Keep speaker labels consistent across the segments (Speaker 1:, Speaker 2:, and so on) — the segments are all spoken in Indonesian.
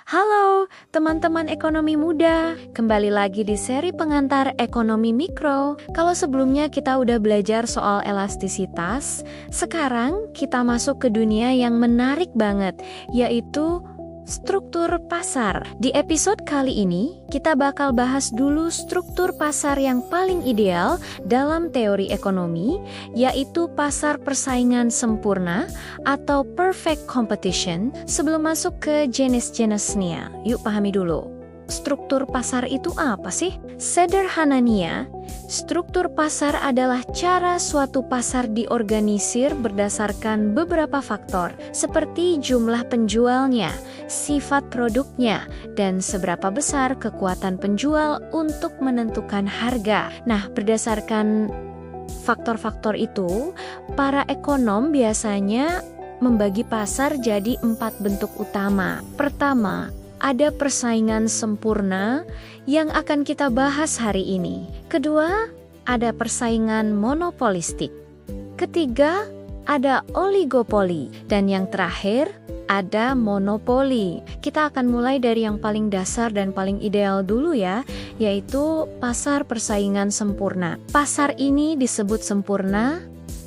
Speaker 1: Halo, teman-teman ekonomi muda. Kembali lagi di seri pengantar ekonomi mikro. Kalau sebelumnya kita udah belajar soal elastisitas, sekarang kita masuk ke dunia yang menarik banget, yaitu struktur pasar. Di episode kali ini, kita bakal bahas dulu struktur pasar yang paling ideal dalam teori ekonomi, yaitu pasar persaingan sempurna atau perfect competition. Sebelum masuk ke jenis-jenisnya, yuk pahami dulu. Struktur pasar itu apa sih? Sederhananya, struktur pasar adalah cara suatu pasar diorganisir berdasarkan beberapa faktor, seperti jumlah penjualnya, sifat produknya, dan seberapa besar kekuatan penjual untuk menentukan harga. Nah, berdasarkan faktor-faktor itu, para ekonom biasanya membagi pasar jadi 4 bentuk utama. Pertama, ada persaingan sempurna yang akan kita bahas hari ini. Kedua, ada persaingan monopolistik. Ketiga, ada oligopoli. Dan yang terakhir, ada monopoli. Kita akan mulai dari yang paling dasar dan paling ideal dulu ya, yaitu pasar persaingan sempurna. Pasar ini disebut sempurna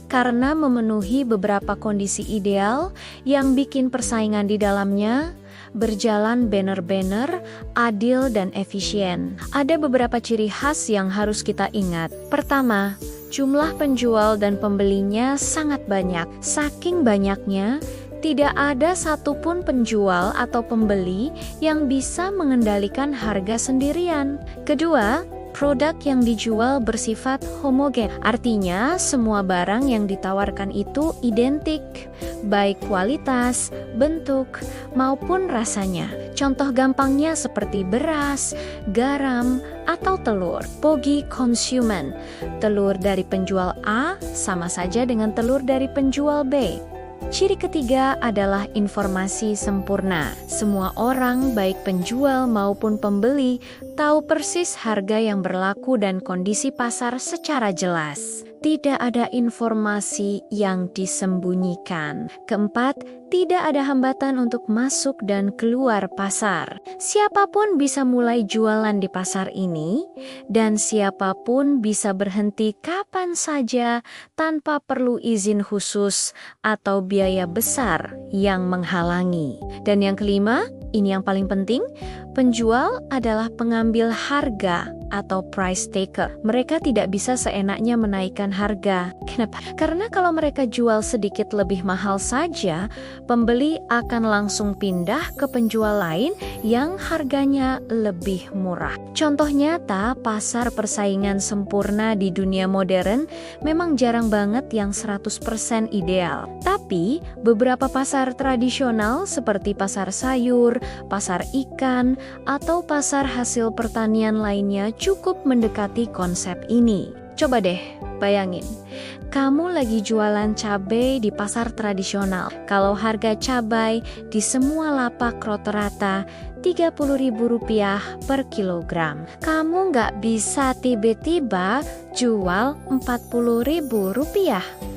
Speaker 1: karena memenuhi beberapa kondisi ideal yang bikin persaingan di dalamnya berjalan bener-bener, adil, dan efisien. Ada beberapa ciri khas yang harus kita ingat. Pertama, jumlah penjual dan pembelinya sangat banyak. Saking banyaknya, tidak ada satupun penjual atau pembeli yang bisa mengendalikan harga sendirian. Kedua, produk yang dijual bersifat homogen. Artinya, semua barang yang ditawarkan itu identik, baik kualitas, bentuk, maupun rasanya. Contoh gampangnya seperti beras, garam, atau telur. Pogi konsumen. Telur dari penjual A sama saja dengan telur dari penjual B. Ciri ketiga adalah informasi sempurna. Semua orang, baik penjual maupun pembeli, tahu persis harga yang berlaku dan kondisi pasar secara jelas. Tidak ada informasi yang disembunyikan. Keempat, tidak ada hambatan untuk masuk dan keluar pasar. Siapapun bisa mulai jualan di pasar ini, dan siapapun bisa berhenti kapan saja tanpa perlu izin khusus atau biaya besar yang menghalangi. Dan yang kelima, ini yang paling penting, penjual adalah pengambil harga atau price taker. Mereka tidak bisa seenaknya menaikkan harga. Kenapa? Karena kalau mereka jual sedikit lebih mahal saja, pembeli akan langsung pindah ke penjual lain yang harganya lebih murah. Contoh nyata, pasar persaingan sempurna di dunia modern memang jarang banget yang 100% ideal. Tapi, beberapa pasar tradisional seperti pasar sayur, pasar ikan, atau pasar hasil pertanian lainnya cukup mendekati konsep ini. Coba deh bayangin, kamu lagi jualan cabai di pasar tradisional. Kalau harga cabai di semua lapak rata-rata Rp30.000 per kilogram, kamu nggak bisa tiba-tiba jual Rp40.000.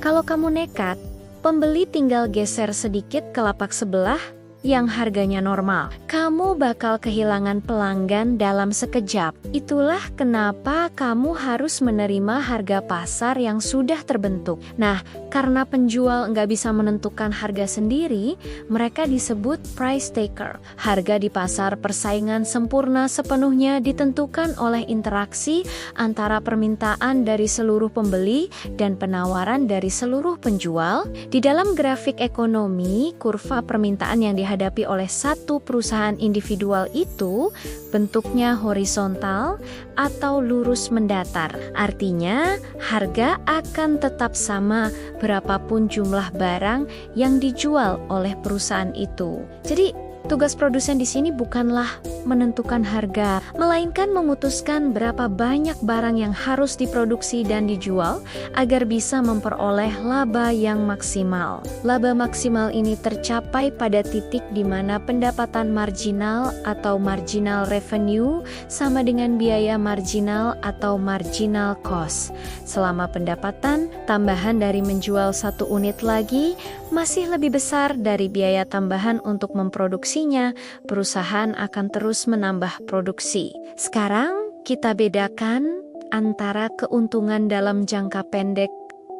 Speaker 1: Kalau kamu nekat, pembeli tinggal geser sedikit ke lapak sebelah yang harganya normal. Kamu bakal kehilangan pelanggan dalam sekejap. Itulah kenapa kamu harus menerima harga pasar yang sudah terbentuk. Nah, karena penjual nggak bisa menentukan harga sendiri, mereka disebut price taker. Harga di pasar persaingan sempurna sepenuhnya ditentukan oleh interaksi antara permintaan dari seluruh pembeli dan penawaran dari seluruh penjual. Di dalam grafik ekonomi, kurva permintaan yang dihadapi oleh satu perusahaan individual itu bentuknya horizontal atau lurus mendatar. Artinya, harga akan tetap sama berapapun jumlah barang yang dijual oleh perusahaan itu. Jadi, tugas produsen di sini bukanlah menentukan harga, melainkan memutuskan berapa banyak barang yang harus diproduksi dan dijual agar bisa memperoleh laba yang maksimal. Laba maksimal ini tercapai pada titik di mana pendapatan marginal atau marginal revenue sama dengan biaya marginal atau marginal cost. Selama pendapatan tambahan dari menjual 1 unit lagi masih lebih besar dari biaya tambahan untuk memproduksi produksinya, perusahaan akan terus menambah produksi. Sekarang kita bedakan antara keuntungan dalam jangka pendek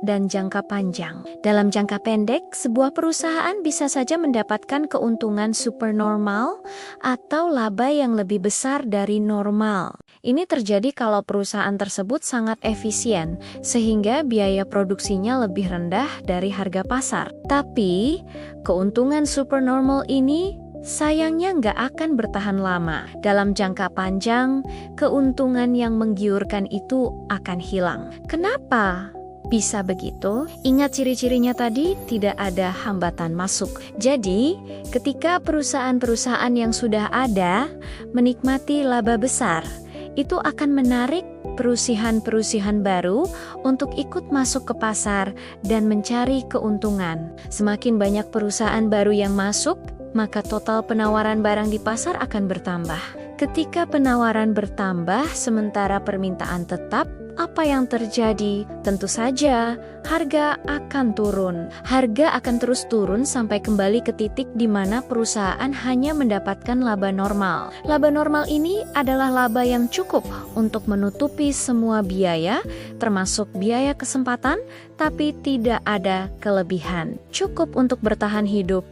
Speaker 1: dan jangka panjang. Dalam jangka pendek, sebuah perusahaan bisa saja mendapatkan keuntungan supernormal atau laba yang lebih besar dari normal. Ini terjadi kalau perusahaan tersebut sangat efisien, sehingga biaya produksinya lebih rendah dari harga pasar. Tapi, keuntungan supernormal ini sayangnya nggak akan bertahan lama. Dalam jangka panjang, keuntungan yang menggiurkan itu akan hilang. Kenapa bisa begitu? Ingat ciri-cirinya tadi, tidak ada hambatan masuk. Jadi, ketika perusahaan-perusahaan yang sudah ada menikmati laba besar, itu akan menarik perusahaan-perusahaan baru untuk ikut masuk ke pasar dan mencari keuntungan. Semakin banyak perusahaan baru yang masuk, maka total penawaran barang di pasar akan bertambah. Ketika penawaran bertambah sementara permintaan tetap, apa yang terjadi? Tentu saja, harga akan turun. Harga akan terus turun sampai kembali ke titik di mana perusahaan hanya mendapatkan laba normal. Laba normal ini adalah laba yang cukup untuk menutupi semua biaya, termasuk biaya kesempatan, tapi tidak ada kelebihan. Cukup untuk bertahan hidup,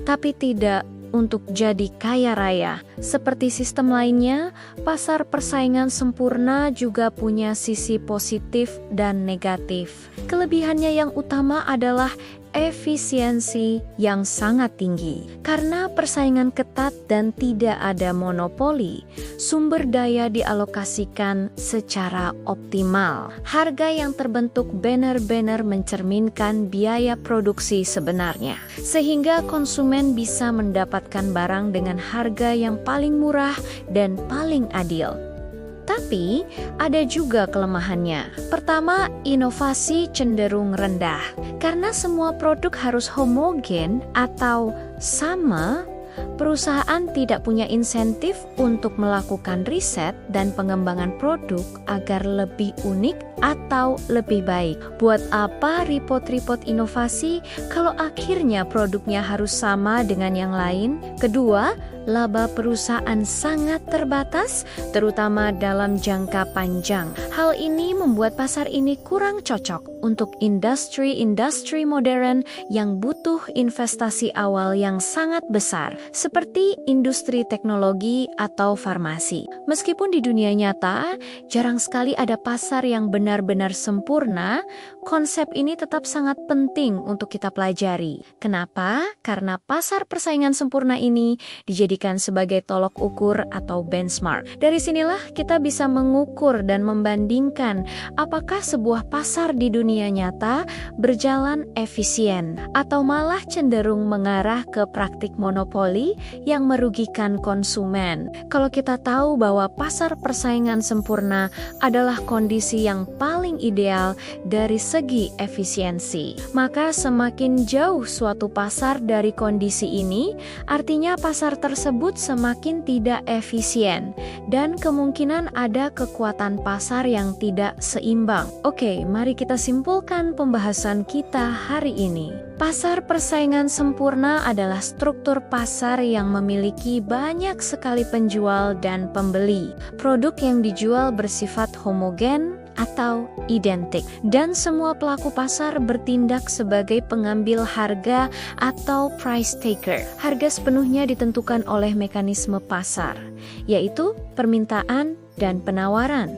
Speaker 1: tapi tidak untuk jadi kaya raya. Seperti sistem lainnya, pasar persaingan sempurna juga punya sisi positif dan negatif. Kelebihannya yang utama adalah efisiensi yang sangat tinggi. Karena persaingan ketat dan tidak ada monopoli, sumber daya dialokasikan secara optimal. Harga yang terbentuk benar-benar mencerminkan biaya produksi sebenarnya, sehingga konsumen bisa mendapatkan barang dengan harga yang paling murah dan paling adil. Tapi, ada juga kelemahannya. Pertama, inovasi cenderung rendah. Karena semua produk harus homogen atau sama, perusahaan tidak punya insentif untuk melakukan riset dan pengembangan produk agar lebih unik atau lebih baik. Buat apa repot-repot inovasi kalau akhirnya produknya harus sama dengan yang lain? Kedua, laba perusahaan sangat terbatas, terutama dalam jangka panjang. Hal ini membuat pasar ini kurang cocok untuk industri modern yang butuh investasi awal yang sangat besar, seperti industri teknologi atau farmasi. Meskipun di dunia nyata, jarang sekali ada pasar yang benar-benar sempurna, konsep ini tetap sangat penting untuk kita pelajari. Kenapa? Karena pasar persaingan sempurna ini dijadikan sebagai tolok ukur atau benchmark. Dari sinilah kita bisa mengukur dan membandingkan apakah sebuah pasar di dunia nyata berjalan efisien atau malah cenderung mengarah ke praktik monopoli yang merugikan konsumen. Kalau kita tahu bahwa pasar persaingan sempurna adalah kondisi yang paling ideal dari segi efisiensi, maka semakin jauh suatu pasar dari kondisi ini, artinya pasar tersebut semakin tidak efisien dan kemungkinan ada kekuatan pasar yang tidak seimbang. Oke, mari kita simpulkan pembahasan kita hari ini. Pasar persaingan sempurna adalah struktur pasar yang memiliki banyak sekali penjual dan pembeli. Produk yang dijual bersifat homogen atau identik, dan semua pelaku pasar bertindak sebagai pengambil harga atau price taker. Harga sepenuhnya ditentukan oleh mekanisme pasar, yaitu permintaan dan penawaran,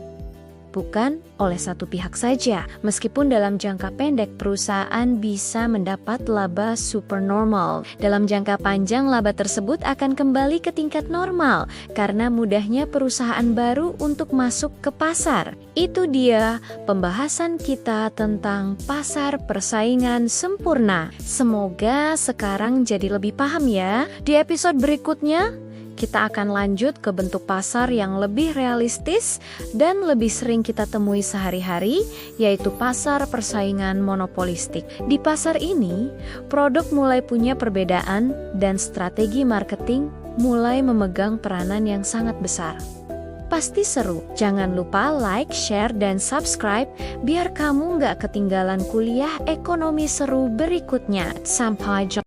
Speaker 1: bukan oleh satu pihak saja. Meskipun dalam jangka pendek perusahaan bisa mendapat laba supernormal, dalam jangka panjang laba tersebut akan kembali ke tingkat normal karena mudahnya perusahaan baru untuk masuk ke pasar. Itu dia pembahasan kita tentang pasar persaingan sempurna. Semoga sekarang jadi lebih paham ya. Di episode berikutnya kita akan lanjut ke bentuk pasar yang lebih realistis dan lebih sering kita temui sehari-hari, yaitu pasar persaingan monopolistik. Di pasar ini, produk mulai punya perbedaan dan strategi marketing mulai memegang peranan yang sangat besar. Pasti seru. Jangan lupa like, share, dan subscribe biar kamu nggak ketinggalan kuliah ekonomi seru berikutnya. Sampai jumpa.